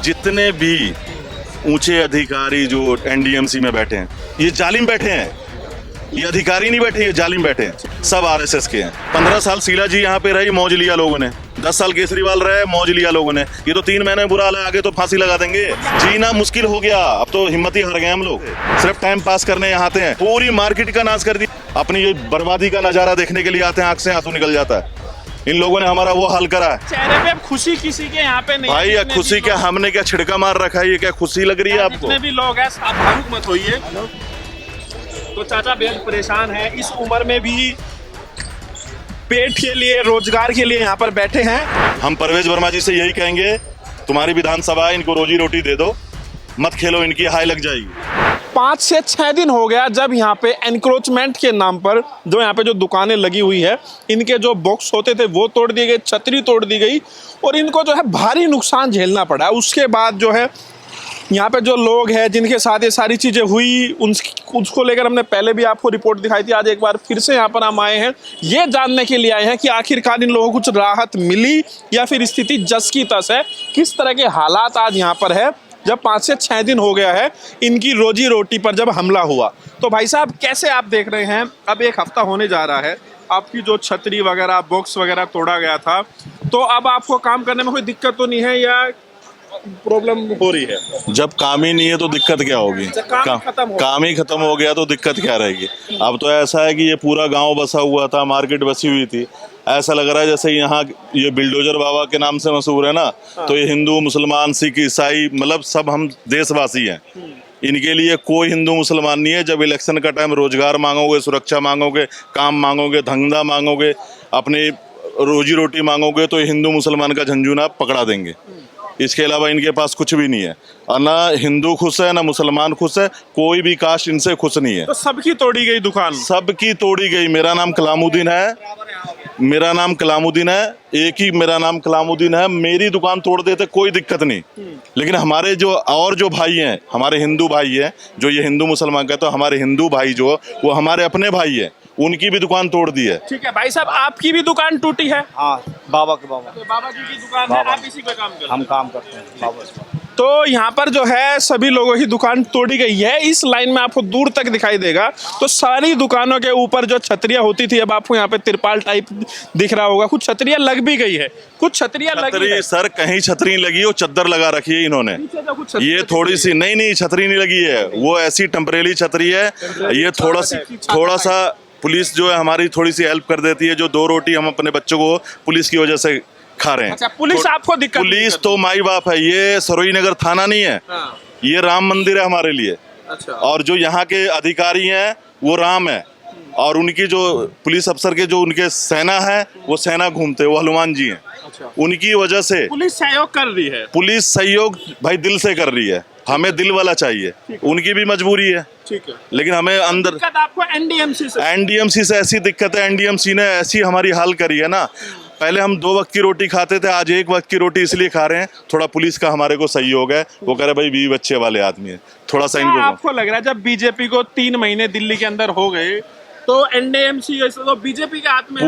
जितने भी ऊंचे अधिकारी जो एनडीएमसी में बैठे हैं, ये जालिम बैठे हैं। ये अधिकारी नहीं बैठे, ये जालिम बैठे हैं। सब आरएसएस के हैं। 15 साल शीला जी यहाँ पे रही, मौज लिया लोगों ने। 10 साल केजरीवाल रहे, मौज लिया लोगों ने। ये तो 3 महीने बुरा हाल है, आगे तो फांसी लगा देंगे। जीना मुश्किल हो गया, अब तो हिम्मत ही हार गए हम लोग। सिर्फ टाइम पास करने यहाँ आते हैं, पूरी मार्केट का नाश कर दिया। अपनी ये बर्बादी का नजारा देखने के लिए आते हैं, आंख से आंसू निकल जाता है। इन लोगों ने हमारा वो हाल करा है। चेहरे पे खुशी किसी के यहाँ पे नहीं भाई है। ये खुशी क्या, हमने क्या छिड़का मार रखा है? ये क्या खुशी लग रही है आपको? जितने भी लोग हैं आप भावुक मत होइए। तो चाचा बेहद परेशान है, इस उम्र में भी पेट के लिए, रोजगार के लिए यहाँ पर बैठे हैं। हम परवेज वर्मा जी से यही कहेंगे, तुम्हारी विधानसभा है, इनको रोजी रोटी दे दो, मत खेलो, इनकी हाई लग जाएगी। 5 से 6 दिन हो गया जब यहाँ पे एनक्रोचमेंट के नाम पर जो यहाँ पे जो दुकानें लगी हुई है, इनके जो बॉक्स होते थे वो तोड़ दिए गए, छतरी तोड़ दी गई और इनको जो है भारी नुकसान झेलना पड़ा। उसके बाद जो है यहाँ पे जो लोग हैं जिनके साथ ये सारी चीज़ें हुई, उसको लेकर हमने पहले भी आपको रिपोर्ट दिखाई थी। आज एक बार फिर से यहाँ पर हम आए हैं, ये जानने के लिए आए हैं कि आखिरकार इन लोगों को कुछ राहत मिली या फिर स्थिति जस की तस है। किस तरह के हालात आज यहाँ पर है जब 5 से 6 दिन हो गया है इनकी रोजी रोटी पर जब हमला हुआ। तो भाई साहब कैसे आप देख रहे हैं, अब 1 हफ्ता होने जा रहा है, आपकी जो छतरी वगैरह, बॉक्स वगैरह तोड़ा गया था, तो अब आपको काम करने में कोई दिक्कत तो नहीं है या प्रॉब्लम हो रही है? जब काम ही नहीं है तो दिक्कत क्या होगी? काम ही खत्म हो गया तो दिक्कत क्या रहेगी? अब तो ऐसा है कि ये पूरा गांव बसा हुआ था, मार्केट बसी हुई थी। ऐसा लग रहा है जैसे यहाँ ये बिल्डोजर बाबा के नाम से मशहूर है ना, तो ये हिंदू, मुसलमान, सिख, ईसाई, मतलब सब हम देशवासी हैं। इनके लिए कोई हिंदू मुसलमान नहीं है। जब इलेक्शन का टाइम रोजगार मांगोगे, सुरक्षा मांगोगे, काम मांगोगे, धंधा मांगोगे, अपनी रोजी रोटी मांगोगे, तो हिंदू मुसलमान का झंझूना पकड़ा देंगे। इसके अलावा इनके पास कुछ भी नहीं है। और ना हिंदू खुश है ना मुसलमान खुश है, कोई भी कास्ट इनसे खुश नहीं है। तो सबकी तोड़ी गई दुकान? सबकी तोड़ी गई। मेरा नाम कलामुद्दीन है, मेरा नाम कलामुद्दीन है, एक ही मेरा नाम कलामुद्दीन है। मेरी दुकान तोड़ देते कोई दिक्कत नहीं, लेकिन हमारे जो और जो भाई हैं, हमारे हिंदू भाई हैं, जो ये हिंदू मुसलमान कहते हैं, हमारे हिंदू भाई जो वो हमारे अपने भाई हैं, उनकी भी दुकान तोड़ दी है। ठीक है भाई साहब, आपकी भी दुकान टूटी है? हाँ, बाबा तो बाबा जी की दुकान है, आप इसी पे काम करते हैं? हम काम करते हैं बाबा। तो यहाँ पर जो है सभी लोगों की दुकान तोड़ी गई है। इस लाइन में आपको दूर तक दिखाई देगा तो सारी दुकानों के ऊपर जो छतरियाँ होती थी, अब आपको यहाँ पे तिरपाल टाइप दिख रहा होगा। कुछ छतरियाँ लग भी गई है, कुछ छतरियाँ लगी है। सर कहीं छतरी लगी हो, चद्दर लगा रखी है इन्होंने। ये थोड़ी सी नहीं छतरी नहीं लगी है, वो ऐसी टेम्परेरी छतरी है। ये थोड़ा सा पुलिस जो है हमारी थोड़ी सी हेल्प कर देती है। जो 2 रोटी हम अपने बच्चों को पुलिस की वजह से खा रहे हैं। अच्छा, पुलिस आपको दिक्कत? पुलिस तो माई बाप है। ये सरोई नगर थाना नहीं है, ये राम मंदिर है हमारे लिए। अच्छा। और जो यहाँ के अधिकारी हैं वो राम है, और उनकी जो पुलिस अफसर के जो उनके सेना है वो सेना घूमते, वो हनुमान जी हैं। अच्छा। उनकी वजह से पुलिस सहयोग कर रही है। पुलिस सहयोग भाई दिल से कर रही है, हमें दिल वाला चाहिए। उनकी भी मजबूरी है, ठीक है, लेकिन हमें अंदर दिक्कत आपको एनडीएमसी से ऐसी दिक्कत है। एनडीएमसी ने ऐसी हमारी हाल करी है ना, पहले हम 2 वक्त की रोटी खाते थे, आज 1 वक्त की रोटी इसलिए खा रहे हैं, थोड़ा पुलिस का हमारे को सहयोग है। वो कह रहे भाई 20 बच्चे वाले आदमी है, थोड़ा सा इनको। आपको लग रहा है जब बीजेपी को 3 महीने दिल्ली के अंदर हो गए तो एनडीएमसी तो बीजेपी के हाथ में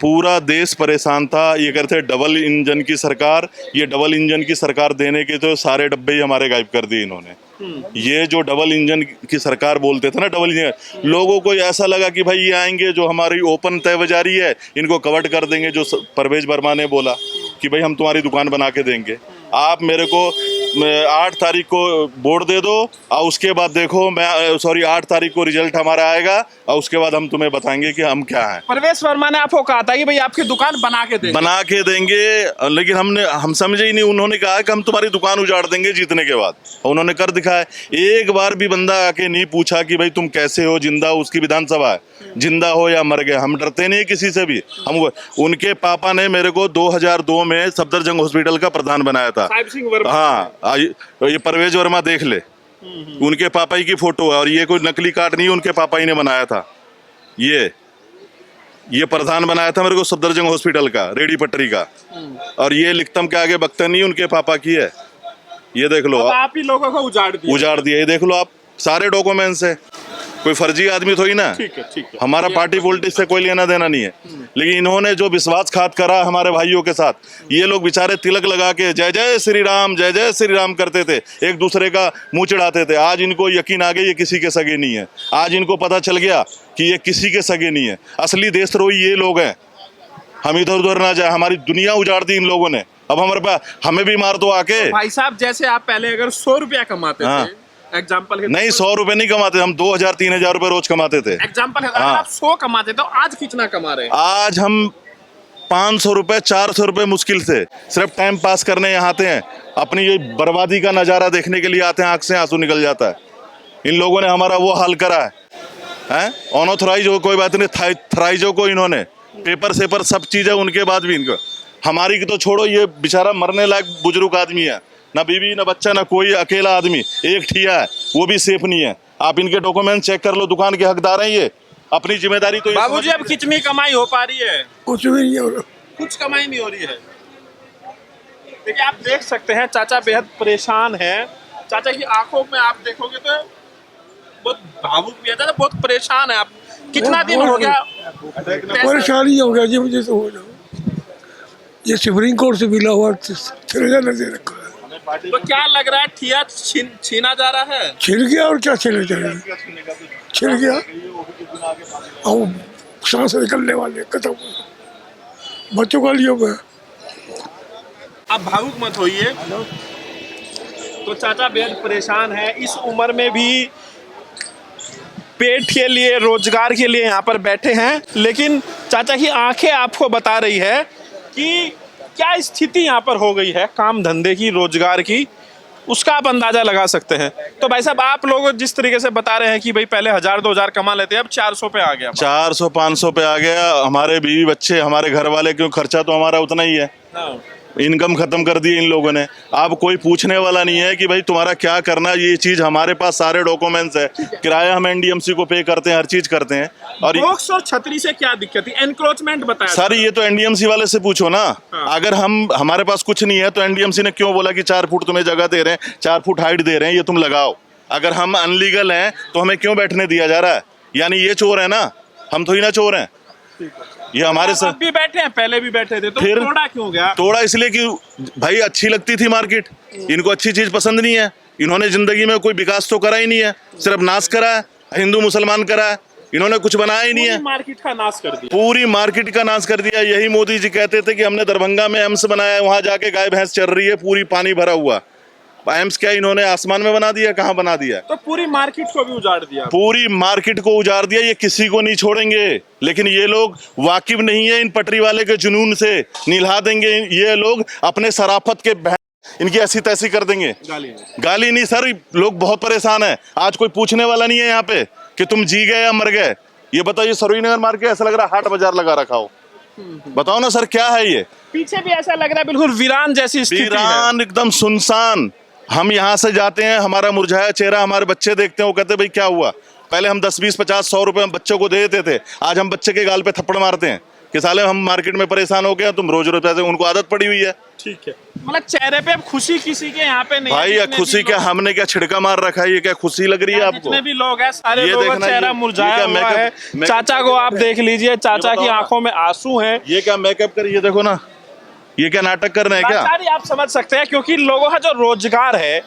पूरा देश परेशान था। ये कहते डबल इंजन की सरकार, ये डबल इंजन की सरकार देने के तो सारे डब्बे ही हमारे गायब कर दिए इन्होंने। ये जो डबल इंजन की सरकार बोलते थे ना, डबल इंजन, लोगों को ऐसा लगा कि भाई ये आएंगे जो हमारी ओपन तयवजारी है इनको कवर कर देंगे। जो परवेज वर्मा ने बोला कि भाई हम तुम्हारी दुकान बना के देंगे, आप मेरे को 8 तारीख को वोट दे दो और उसके बाद देखो 8 तारीख को रिजल्ट हमारा आएगा और उसके बाद हम तुम्हें बताएंगे कि हम क्या हैं। परवेज वर्मा ने आपको कहा था कि भाई आपकी दुकान बना के देंगे, लेकिन हम समझे ही नहीं। उन्होंने कहा कि हम तुम्हारी दुकान उजाड़ देंगे जीतने के बाद, उन्होंने कर दिखाया। एक बार भी बंदा आके नहीं पूछा कि भाई तुम कैसे हो, जिंदा हो, उसकी विधानसभा है, जिंदा हो या मर गए। हम डरते नहीं किसी से भी। हम उनके पापा ने मेरे को 2002 में सफदरजंग हॉस्पिटल का प्रधान बनाया था। हाँ, ये परवेज वर्मा देख ले, उनके पापा ही की फोटो है, और ये कोई नकली कार्ड नहीं, उनके पापा ही ने बनाया था। ये प्रधान बनाया था मेरे को सफदरजंग हॉस्पिटल का, रेडी पटरी का। और ये लिखतम के आगे बख्तर नहीं, उनके पापा की है। ये देख लो, आप ही लोगों को उजाड़ दिया। ये देख लो आप, सारे डॉक्यूमेंट्स है। कोई फर्जी आदमी थोड़ी ना। ठीक है हमारा पार्टी पॉलिटिक्स से कोई लेना देना नहीं है, लेकिन इन्होंने जो विश्वासघात करा हमारे भाइयों के साथ, ये लोग बेचारे तिलक लगा के जय जय श्री राम करते थे, एक दूसरे का मुंह चढ़ाते थे। आज इनको यकीन आ गया ये किसी के सगे नहीं है। आज इनको पता चल गया कि ये किसी के सगे नहीं है। असली देशद्रोही ये लोग हैं। हम इधर उधर ना जाए, हमारी दुनिया उजाड़ दी इन लोगों ने। अब हमारे पास हमें भी मार दो आके। भाई साहब, जैसे आप पहले अगर 100 रुपया कमाते हाँ। थे, एग्जाम्पल नहीं 100 रुपए नहीं कमाते, हम 2000-3000 रुपए रोज कमाते थे। एग्जाम्पल है, अगर हाँ। आप 100 कमाते तो आज कितना कमा रहे हैं? आज हम 500 रुपए 400 रुपए मुश्किल से सिर्फ टाइम पास करने यहाँ आते हैं। अपनी ये बर्बादी का नज़ारा देखने के लिए आते हैं, आंख से आंसू निकल जाता है। इन लोगों ने हमारा वो हाल करा है। अनऑथराइज हो कोई बात नहीं, थराइजों को इन्होंने पेपर सेपर सब चीज़ें, उनके बाद भी इनको हमारी की तो छोड़ो, ये बेचारा मरने लायक बुजुर्ग आदमी है, ना बीवी ना बच्चा ना कोई, अकेला आदमी एक ठिया है, वो भी सेफ नहीं है। आप इनके डॉक्यूमेंट चेक कर लो, दुकान के हकदार हैं ये। अपनी जिम्मेदारी तो बाबूजी अब कितनी कमाई हो पा रही है? कुछ भी नहीं हो रहा। कुछ कमाई नहीं हो रही है। देखिए, आप देख सकते हैं चाचा बेहद परेशान हैं। चाचा की आंखों में आप देखोगे तो बहुत भावुक भी है, चाचा बहुत परेशान है। आप कितना दिन हो गया? परेशानी हो गया जी मुझे तो हो रहा। ये सुप्रीम कोर्ट से मिला हुआ ठेकेदार दे रखा है। तो क्या लग रहा है, ठिया छीना जा रहा है? छिल गया और क्या छिल जाएगा, छिल गया और सांस निकलने वाले खत्म, बच्चों का लिए गया। आप भावुक मत होइए। तो चाचा बेहद परेशान है, इस उम्र में भी पेट के लिए, रोजगार के लिए यहाँ पर बैठे हैं। लेकिन चाचा की आंखें आपको बता रही है कि क्या स्थिति यहाँ पर हो गई है काम धंधे की, रोजगार की, उसका आप अंदाजा लगा सकते हैं। तो भाई साहब, आप लोग जिस तरीके से बता रहे हैं कि भाई पहले 1000-2000 कमा लेते हैं, अब 400 पे आ गया, 400-500 पे आ गया। हमारे बीवी बच्चे, हमारे घर वाले, क्यों खर्चा तो हमारा उतना ही है। इनकम खत्म कर दी इन लोगों ने। अब कोई पूछने वाला नहीं है कि भाई तुम्हारा क्या करना। ये चीज हमारे पास सारे डॉक्यूमेंट्स है, किराया हम एनडीएमसी को पे करते हैं, हर चीज करते हैं। और बॉक्स और छतरी से क्या दिक्कत है? एनक्रोचमेंट बताया सर, ये तो एनडीएमसी वाले से पूछो ना। हाँ। अगर हमारे पास कुछ नहीं है तो एनडीएमसी ने क्यों बोला कि 4 फुट तुम्हें जगह दे रहे हैं, 4 फुट हाइट दे रहे हैं, ये तुम लगाओ। अगर हम अनलीगल हैं तो हमें क्यों बैठने दिया जा रहा है? यानी ये चोर है ना, हम थोड़ी ना चोर हैं। ये हमारे साथ भी बैठे हैं, पहले भी बैठे थे, तो फिर तोड़ा क्यों गया? तोड़ा इसलिए कि भाई अच्छी लगती थी मार्केट, इनको अच्छी चीज पसंद नहीं है। इन्होंने जिंदगी में कोई विकास तो करा ही नहीं है, सिर्फ नाश करा है, हिंदू मुसलमान करा है, इन्होंने कुछ बनाया ही नहीं है। मार्केट का नाश कर दिया, पूरी मार्केट का नाश कर दिया। यही मोदी जी कहते थे कि हमने दरभंगा में एम्स बनाया है, वहां जाके गाय भैंस चल रही है, पूरी पानी भरा हुआ। एम्स क्या इन्होंने आसमान में बना दिया, कहाँ बना दिया? तो पूरी मार्केट को भी उजाड़ दिया। पूरी मार्केट को उजाड़ दिया। ये किसी को नहीं छोड़ेंगे, लेकिन ये लोग वाकिफ नहीं है इन पटरी वाले के जुनून से, निल्हा देंगे ये लोग अपने सराफत के इनकी ऐसी तैसी कर देंगे। गाली नहीं सर, लोग बहुत परेशान है। आज कोई पूछने वाला नहीं है यहाँ पे कि तुम जी गए या मर गए। ये बताइए, सरोई नगर मार्केट ऐसा लग रहा है हाट बाजार लगा रखा हो। बताओ ना सर, क्या है ये? पीछे भी ऐसा लग रहा है बिल्कुल वीरान जैसी स्थिति है। वीरान, एकदम सुनसान। हम यहाँ से जाते हैं, हमारा मुरझाया चेहरा हमारे बच्चे देखते हैं, वो कहते हैं भाई क्या हुआ। पहले हम 10, 20, 50, 100 रुपए हम बच्चों को दे देते थे, आज हम बच्चे के गाल पे थप्पड़ मारते हैं कि साले हम मार्केट में परेशान हो गए, तुम रोज रोज पैसे, उनको आदत पड़ी हुई है। ठीक है, मतलब चेहरे पे अब खुशी किसी के यहाँ पे नहीं भाई है। खुशी क्या, हमने क्या छिड़का मार रखा है? ये क्या खुशी लग रही है आपको? जितने भी लोग हैं सारे ये लोगों का देखना, चेहरा मुरझाया हुआ है। चाचा को आप देख लीजिए, चाचा की आंखों में आंसू हैं। ये क्या मेकअप कर, ये देखो ना, ये क्या नाटक कर रहे हैं क्या? लाचारी आप समझ सकते हैं, क्योंकि लोगों का जो रोजगार है,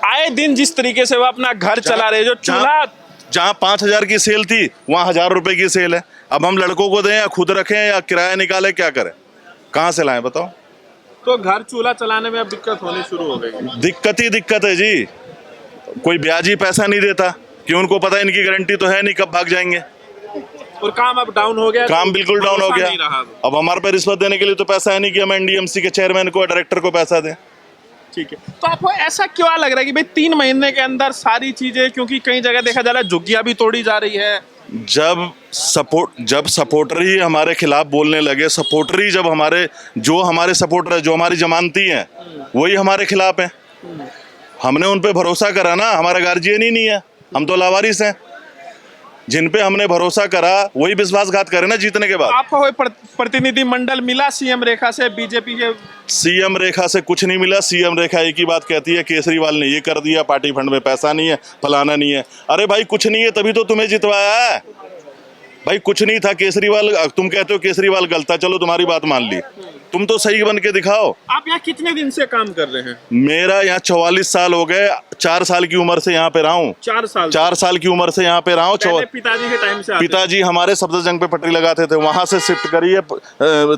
आए दिन जिस तरीके से वो अपना घर चला रहे, जो चूल्हा जहाँ 5000 की सेल थी वहाँ 1000 रुपए की सेल है। अब हम लड़कों को दें या खुद रखें या किराया निकालें, क्या करें? कहाँ से लाएं बताओ? तो घर चूल्हा चलाने में अब दिक्कत होनी शुरू हो गई। दिक्कत ही दिक्कत है जी। कोई ब्याजी पैसा नहीं देता कि उनको पता है इनकी गारंटी तो है नहीं, कब भाग जाएंगे। और काम अब डाउन हो गया, काम बिल्कुल डाउन हो गया। अब हमारे पे रिश्वत देने के लिए तो पैसा है नहीं कि हम एनडीएमसी के चेयरमैन को, डायरेक्टर को पैसा दें। ठीक है, तो आपको ऐसा क्यों लग रहा है कि भाई 3 महीने के अंदर सारी चीजें, क्योंकि कई जगह देखा जा रहा है झुग्गियां भी तोड़ी जा रही है। जब सपोर्टर ही हमारे खिलाफ बोलने लगे, सपोर्टर ही जब हमारे सपोर्टर है, जो हमारी जमानती हैं, वही हमारे खिलाफ हैं। हमने उन पे भरोसा करा ना, हमारा गार्जियन ही नहीं है, हम तो लावारिस हैं। जिन पे हमने भरोसा करा वही विश्वासघात करे ना जीतने के बाद। आपको कोई प्रतिनिधि मंडल मिला सीएम रेखा से, बीजेपी के? सीएम रेखा से कुछ नहीं मिला। सीएम रेखा एक ही बात कहती है, केजरीवाल ने ये कर दिया, पार्टी फंड में पैसा नहीं है, फलाना नहीं है। अरे भाई कुछ नहीं है तभी तो तुम्हें जितवाया है। भाई कुछ नहीं था केजरीवाल, तुम कहते हो केजरीवाल गलत था, चलो तुम्हारी बात मान ली, तुम तो सही बन के दिखाओ। आप यहाँ कितने दिन से काम कर रहे हैं? मेरा यहाँ 44 साल हो गए, 4 साल की उम्र से यहाँ पे रहा हूँ। 4 साल की उम्र से यहाँ पे रहा हूँ। पिताजी के टाइम से पिताजी हमारे सफदरजंग पे पटरी लगाते थे, वहां से शिफ्ट करी है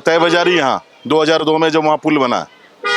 तय बाजारी, यहाँ 2002 में जब वहाँ पुल बना,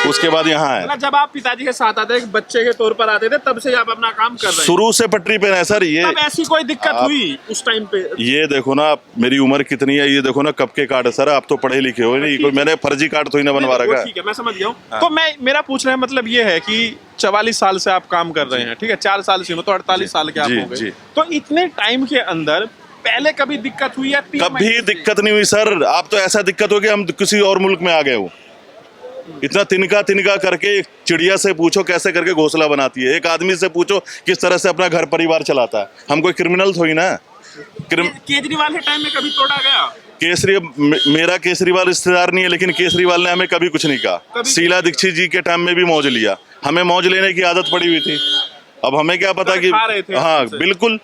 उसके बाद यहाँ है। मतलब जब आप पिताजी के साथ आते थे, बच्चे के तौर पर आते थे, तब से आप अपना काम कर रहे हैं? शुरू से पटरी पे है सर। ये तब ऐसी कोई दिक्कत हुई उस टाइम पे? ये देखो ना, मेरी उम्र कितनी है, ये देखो ना कब के कार्ड है सर। आप तो पढ़े लिखे हो नहीं, कोई मैंने फर्जी कार्ड तो ही ना बनवा रखा है। ठीक है, मैं समझ गया हूँ। तो मेरा पूछ रहे हैं मतलब ये है कि 44 साल से आप काम कर रहे हैं, ठीक है, 4 साल से तो 48 साल के आप हो गए। तो इतने टाइम के अंदर पहले कभी दिक्कत हुई है? कभी दिक्कत नहीं हुई सर। आप तो ऐसा दिक्कत हो कि हम किसी और मुल्क में आ गए हो। इतना तिनका तिनका करके, एक चिड़िया से पूछो कैसे करके घोंसला बनाती है, एक आदमी से पूछो किस तरह से अपना घर परिवार चलाता है। हम कोई क्रिमिनल थोड़ी ना। केजरीवाल के टाइम में कभी तोड़ा गया? मेरा केजरीवाल रिश्तेदार नहीं है, लेकिन केजरीवाल ने हमें कभी कुछ नहीं कहा। शीला दीक्षित जी के टाइम में भी मौज लिया, हमें मौज लेने की आदत पड़ी हुई थी। अब हमें क्या पता कि हाँ बिल्कुल,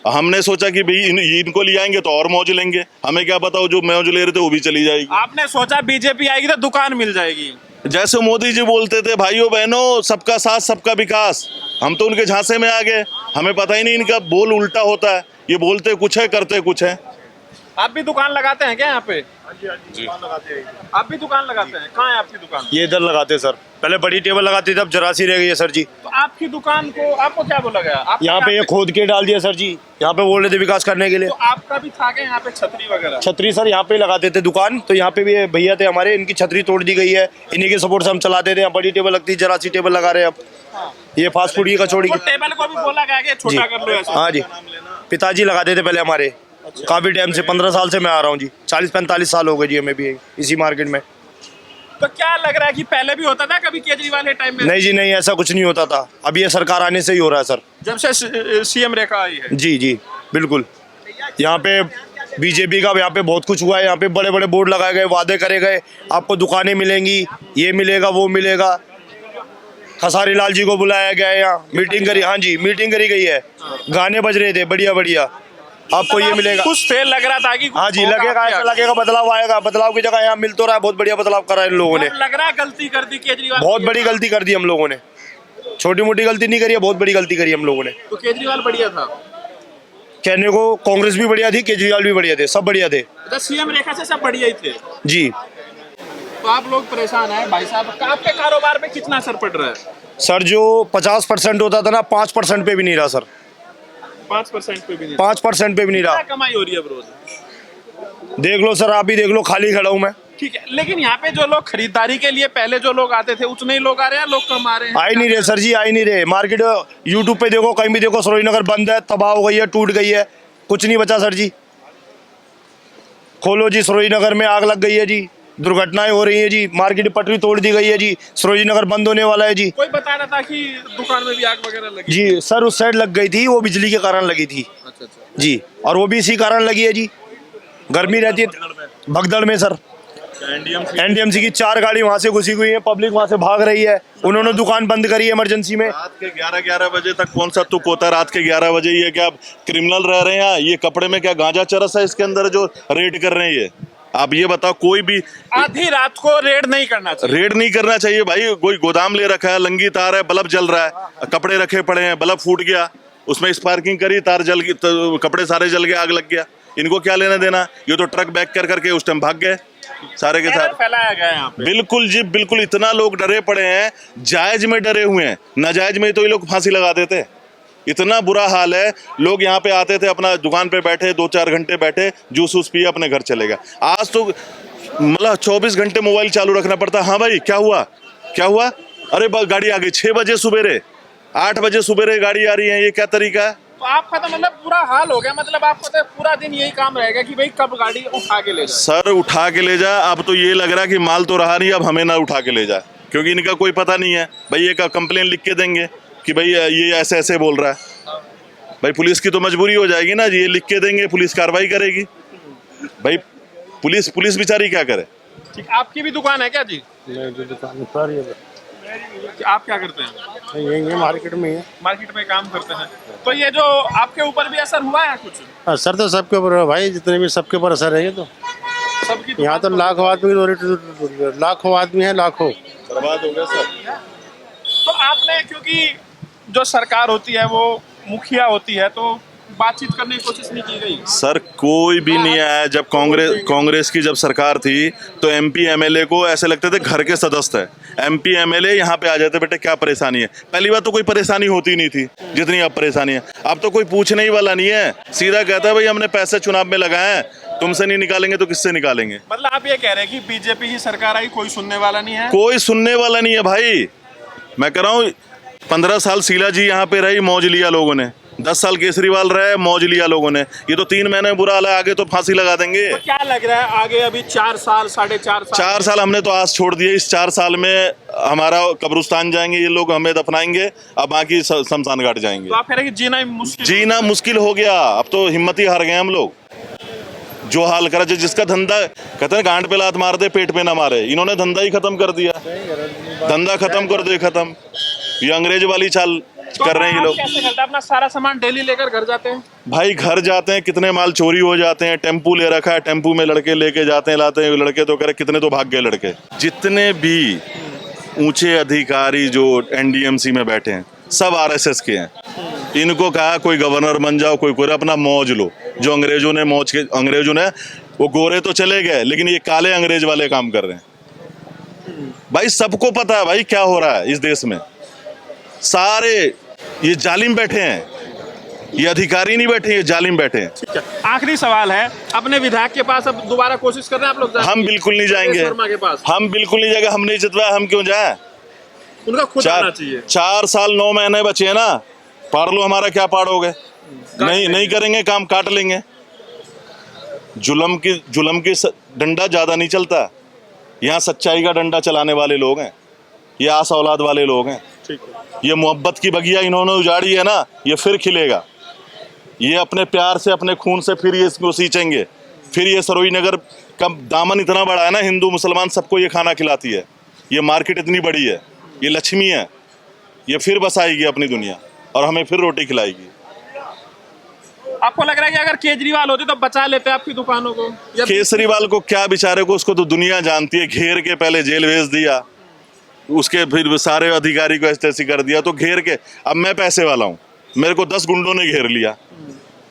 हमने सोचा कि भाई इनको ले आएंगे तो और मौज लेंगे, हमें क्या पता वो जो मौज ले रहे थे वो भी चली जाएगी। आपने सोचा बीजेपी आएगी तो दुकान मिल जाएगी? जैसे मोदी जी बोलते थे, भाइयों बहनों सबका साथ सबका विकास, हम तो उनके झांसे में आ गए। हमें पता ही नहीं इनका बोल उल्टा होता है, ये बोलते कुछ है करते कुछ है। आप भी दुकान लगाते हैं क्या यहाँ पे? जी आप भी दुकान लगाते हैं? कहाँ है आपकी दुकान? ये इधर लगाते हैं सर, पहले बड़ी टेबल लगाते थे, अब जरा सी रह गई है सर जी। तो आपकी दुकान को आपको क्या बोला गया? यहाँ पे ये खोद के डाल दिया सर जी, यहाँ पे बोल रहे थे विकास करने के लिए। तो आपका भी था क्या यहाँ पे छतरी वगैरह? छतरी सर यहाँ पे लगाते थे दुकान, तो यहाँ पे भी ये भैया थे हमारे, इनकी छतरी तोड़ दी गई है, इन्हीं के सपोर्ट से हम चलाते थे। यहाँ बड़ी टेबल लगती, जरा सी टेबल लगा रहे हैं अब। ये फास्ट फूड की कचौड़ी की टेबल को भी बोला गया कि छोटा कर लो ऐसा? हाँ जी, पिताजी लगाते थे पहले हमारे, काफी टाइम से, 15 साल से मैं आ रहा हूँ जी, 40-45 साल हो गए जी हमें भी इसी मार्केट में। तो क्या लग रहा है कि पहले भी होता था कभी केजरीवाल के टाइम में? नहीं जी नहीं, ऐसा कुछ नहीं होता था, अभी ये सरकार आने से ही हो रहा है सर। जब से सीएम रेखा आई है? जी जी बिल्कुल। यहाँ पे बीजेपी का यहाँ पे बहुत कुछ हुआ है, यहाँ पे बड़े बड़े बोर्ड लगाए गए, वादे करे गए, आपको दुकानें मिलेंगी, ये मिलेगा वो मिलेगा। खसारी लाल जी को बुलाया गया है, यहाँ मीटिंग करी, हाँ जी मीटिंग करी गई है, गाने बज रहे थे बढ़िया बढ़िया, आपको ये मिलेगा। कुछ फेल लग रहा था कि हाँ जी लगेगा, ऐसा लगेगा बदलाव आएगा, बदलाव की जगह यहाँ मिल तो रहा है, बहुत बढ़िया बदलाव करा है इन लोगों ने। लग रहा है गलती कर दी केजरीवाल, बहुत बड़ी गलती कर दी हम लोगों ने, छोटी मोटी गलती नहीं करी है, बहुत बड़ी गलती करी हम लोगों ने। तो केजरीवाल बढ़िया था कहने को, कांग्रेस भी बढ़िया थी, केजरीवाल भी बढ़िया थे, सब बढ़िया थे। तो सीएम रेखा से सब बढ़िया ही थे जी। तो आप लोग परेशान हैं भाई साहब, आपके कारोबार पे कितना असर पड़ रहा है? सर जो 50% होता था ना, 5% पे भी नहीं रहा सर, 5% पे भी नहीं, 5% पे भी नहीं रहा। कमाई हो रही है रोज? देख लो सर, आप ही देख लो, खाली खड़ा हूँ मैं। ठीक है, लेकिन यहाँ पे जो लोग खरीदारी के लिए पहले जो लोग आते थे उतने ही लोग आ रहे हैं, लोग कम आ रहे हैं? आ ही नहीं रहे सर जी, आ ही नहीं रहे। मार्केट यूट्यूब पे देखो, कहीं भी देखो, सरोजनगर बंद है, तबाह हो गई है, टूट गई है, कुछ नहीं बचा सर जी। खोलो जी, सरोजनगर में आग लग गई है जी, दुर्घटनाएं हो रही है जी, मार्केट पटरी तोड़ दी गई है जी, सरोजनगर बंद होने वाला है जी। कोई बता रहा था कि दुकान में भी आग वगैरह लगी? जी सर, उस साइड लग गई थी, वो बिजली के कारण लगी थी। अच्छा जी, और वो भी इसी कारण लगी है जी, गर्मी रहती है भगदड़ में सर। एनडीएमसी की 4 गाड़ी वहाँ से घुसी हुई है, पब्लिक वहाँ से भाग रही है, उन्होंने दुकान बंद करी है इमरजेंसी में। रात के 11 बजे तक कौन सा तुक होता है? रात के 11 बजे ये क्या क्रिमिनल रह रहे हैं? ये कपड़े में क्या गांजा चरस है इसके अंदर जो रेड कर रहे हैं? ये आप ये बताओ, कोई भी आधी रात को रेड नहीं करना चाहिए? रेड नहीं करना चाहिए भाई। कोई गोदाम ले रखा है, लंगी तार है, बल्ब जल रहा है, कपड़े रखे पड़े हैं, बल्ब फूट गया, उसमें स्पार्किंग करी, तार जल गई, तो कपड़े सारे जल गए, आग लग गया, इनको क्या लेना देना? ये तो ट्रक बैक कर करके उस टाइम भाग गए सारे के सारे, फैलाया गया यहाँ पे। बिल्कुल जी बिल्कुल, इतना लोग डरे पड़े हैं, जायज में डरे हुए हैं, नाजायज में तो ये लोग फांसी लगा देते। इतना बुरा हाल है। लोग यहाँ पे आते थे, अपना दुकान पे बैठे 2-4 घंटे बैठे, जूस वूस पिए, अपने घर चले गए। आज तो मतलब 24 घंटे मोबाइल चालू रखना पड़ता। हाँ भाई क्या हुआ क्या हुआ? अरे गाड़ी आ गई 6 बजे सुबेरे, 8 बजे सुबेरे गाड़ी आ रही है, ये क्या तरीका है? तो आपका तो मतलब पूरा हाल हो गया, मतलब आपको तो पूरा दिन यही काम रहेगा कि भाई कब गाड़ी उठा के ले जाए। सर उठा के ले जा। अब तो ये लग रहा है कि माल तो रहा नहीं, अब हमें ना उठा के ले जाए, क्योंकि इनका कोई पता नहीं है। भाई एक कंप्लेन लिख के देंगे कि भाई ये ऐसे ऐसे बोल रहा है, भाई पुलिस की तो मजबूरी हो जाएगी ना जी, ये लिख के देंगे पुलिस कार्रवाई करेगी। भाई पुलिस बेचारी क्या करे। ठीक, आपकी भी दुकान है क्या जी? नहीं जो दुकान पर ये आप क्या करते हैं? यही मार्केट में ही है। मार्केट में काम करते हैं। तो ये जो आपके ऊपर भी असर हुआ है कुछ? असर तो सबके ऊपर है भाई, जितने भी सबके ऊपर असर है ये तो। सबकी यहाँ तो लाखों आदमी लाखों आदमी है, लाखों। बर्बाद हो गया सब। तो आपने, क्योंकि जो सरकार होती है वो मुखिया होती है, तो बातचीत करने की कोशिश नहीं की गई? सर कोई भी नहीं आया। जब कांग्रेस की जब सरकार थी तो एमपी एमएलए को ऐसे लगते थे घर के सदस्य है। एमपी एमएलए यहाँ पे आ जाते, बेटे क्या परेशानी है। पहली बात तो कोई परेशानी होती नहीं थी जितनी अब परेशानी है। अब तो कोई पूछने ही वाला नहीं है, सीधा कहता है भाई हमने पैसे चुनाव में लगाए हैं, तुमसे नहीं निकालेंगे तो किससे निकालेंगे। मतलब आप ये कह रहे हैं कि बीजेपी की सरकार आई, कोई सुनने वाला नहीं है? कोई सुनने वाला नहीं है भाई। मैं कह रहा हूँ 15 साल शीला जी यहाँ पे रही, मौज लिया लोगों ने। 10 साल केजरीवाल रहे, मौज लिया लोगों ने। ये तो 3 महीने बुरा हाल है, आगे तो फांसी लगा देंगे। तो क्या लग रहा है आगे? अभी 4 साल 4.5 साल 4 साल हमने तो आस छोड़ दिए। इस 4 साल में हमारा कब्रिस्तान जाएंगे ये लोग, हमें दफनाएंगे, अब बाकी शमशान घाट जाएंगे। तो आप कह रहे हैं कि जीना मुश्किल हो गया। अब तो हिम्मत ही हार गए हम लोग। जो हाल करा, जिसका धंधा कहते हैं गांड पे लात मार दे पेट पे ना मारे, इन्होंने धंधा ही खत्म कर दिया। धंधा खत्म कर दे, खत्म। ये अंग्रेज वाली चाल कर रहे हैं ये लोग। कैसे करते हैं? अपना सारा सामान डेली लेकर घर जाते हैं? भाई घर जाते हैं, कितने माल चोरी हो जाते हैं। टेम्पू ले रखा है, टेम्पू में लड़के लेके जाते हैं, लाते हैं। लड़के तो करे कितने तो भाग गए लड़के। जितने भी ऊंचे अधिकारी जो एनडीएमसी में बैठे हैं सब आरएसएस के हैं। इनको कहा कोई गवर्नर बन जाओ, कोई अपना मौज लो। जो अंग्रेजों ने वो गोरे तो चले गए, लेकिन ये काले अंग्रेज वाले काम कर रहे हैं। भाई सबको पता है भाई क्या हो रहा है इस देश में। सारे ये जालिम बैठे हैं, ये अधिकारी नहीं बैठे, ये जालिम बैठे हैं। ठीक है, आखिरी सवाल है, अपने विधायक के पास अब दोबारा कोशिश कर रहे हैं आप लोग? हम बिल्कुल नहीं जाएंगे, शर्मा के पास हम बिल्कुल नहीं जाएंगे। हम नहीं जितवाया, हम क्यों जाए। उनका खुद आना चाहिए। 4 साल 9 महीने बचे हैं ना, पाड़ लो हमारा, क्या पाड़ोगे। नहीं करेंगे काम, काट लेंगे। जुल्म की डंडा ज्यादा नहीं चलता। यहाँ सच्चाई का डंडा चलाने वाले लोग हैं, ये आस औलाद वाले लोग हैं। ठीक है। ये मोहब्बत की बगिया इन्होंने उजाड़ी है ना, ये फिर खिलेगा। ये अपने प्यार से, अपने खून से फिर ये इसको सींचेंगे। फिर ये सरोई नगर का दामन इतना बड़ा है ना, हिंदू मुसलमान सबको ये खाना खिलाती है। ये मार्केट इतनी बड़ी है, ये लक्ष्मी है। ये फिर बसाएगी अपनी दुनिया और हमें फिर रोटी खिलाएगी। आपको लग रहा है कि अगर केजरीवाल होते तो बचा लेते आपकी दुकानों को? केजरीवाल को क्या, बेचारे को, उसको तो दुनिया जानती है। घेर के पहले जेल भेज दिया, उसके फिर सारे अधिकारी को ऐसे कर दिया, तो घेर के। अब मैं पैसे वाला हूँ, मेरे को 10 गुंडों ने घेर लिया,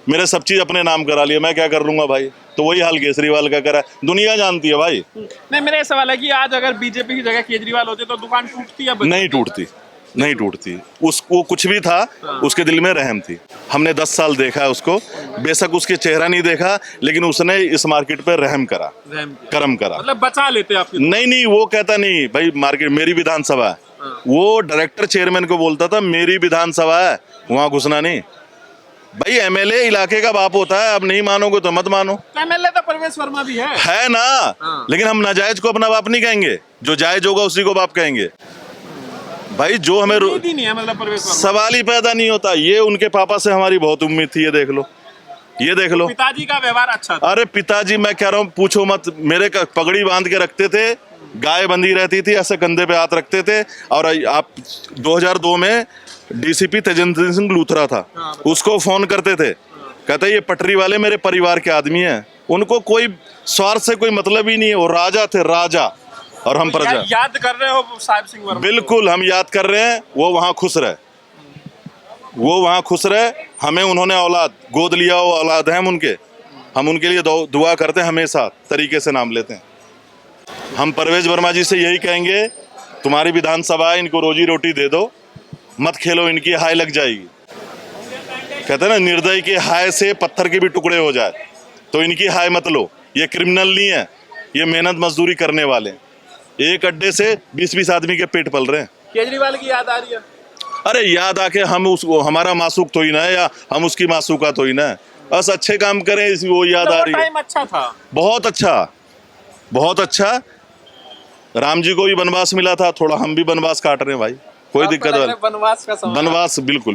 मेरे सब चीज अपने नाम करा लिया, मैं क्या कर लूंगा भाई। तो वही हाल केजरीवाल का करा, दुनिया जानती है भाई। नहीं, मेरा ये सवाल है कि आज अगर बीजेपी की जगह केजरीवाल होते तो दुकान टूटती या नहीं टूटती। उसको कुछ भी था, उसके दिल में रहम थी। हमने 10 साल देखा है उसको, बेशक उसके चेहरा नहीं देखा, लेकिन उसने इस मार्केट पे रहम करा, करम करा। मतलब बचा लेते आप? नहीं, वो कहता नहीं भाई मार्केट मेरी विधानसभा है। वो डायरेक्टर चेयरमैन को बोलता था मेरी विधानसभा है, वहां घुसना नहीं। भाई एमएलए इलाके का बाप होता है, अब नहीं मानोगे तो मत मानो। एमएलए तो परवेश वर्मा भी है ना। लेकिन हम नाजायज को अपना बाप नहीं कहेंगे, जो जायज होगा उसी को बाप कहेंगे। भाई जो हमें नहीं है, मतलब परवेश वर्मा सवाल ही पैदा नहीं होता। ये उनके पापा से हमारी बहुत उम्मीद थी, ये देख लो। पिताजी का व्यवहार अच्छा था। अरे पिताजी, मैं कह रहा हूँ पूछो मत। मेरे पगड़ी बांध के रखते थे, गाय बंधी रहती थी, ऐसे कंधे पे हाथ रखते थे। और आप 2002 में डीसीपी तेजेंद्र सिंह लूथरा था, उसको फोन करते थे, कहते ये पटरी वाले मेरे परिवार के आदमी हैं। उनको कोई स्वार्थ से कोई मतलब ही नहीं है। वो राजा थे, राजा, और हम प्रजा। याद कर रहे हो साहिब सिंह वर्मा? बिल्कुल हम याद कर रहे हैं। वो वहाँ खुश रहे, हमें उन्होंने औलाद गोद लिया, वो औलाद है हम उनके। हम उनके लिए दुआ करते हैं, हमेशा तरीके से नाम लेते हैं। हम परवेश वर्मा जी से यही कहेंगे, तुम्हारी विधानसभा है, इनको रोजी रोटी दे दो, मत खेलो, इनकी हाय लग जाएगी। कहते हैं ना, निर्दयी के हाय से पत्थर के भी टुकड़े हो जाए, तो इनकी हाय मत लो। ये क्रिमिनल नहीं है, ये मेहनत मजदूरी करने वाले। एक अड्डे से 20-20 आदमी के पेट पल रहे हैं। केजरीवाल की याद आ रही है? अरे याद आके हम उसको, हमारा मासूक तो ही ना है, या हम उसकी मासूका तो ही ना है। बस अच्छे काम करें, इसी वो याद आ रही है। टाइम अच्छा था, बहुत अच्छा। राम जी को भी वनवास मिला था, थोड़ा हम भी वनवास काट रहे हैं भाई, कोई दिक्कत वाली। वनवास का समय? वनवास बिल्कुल।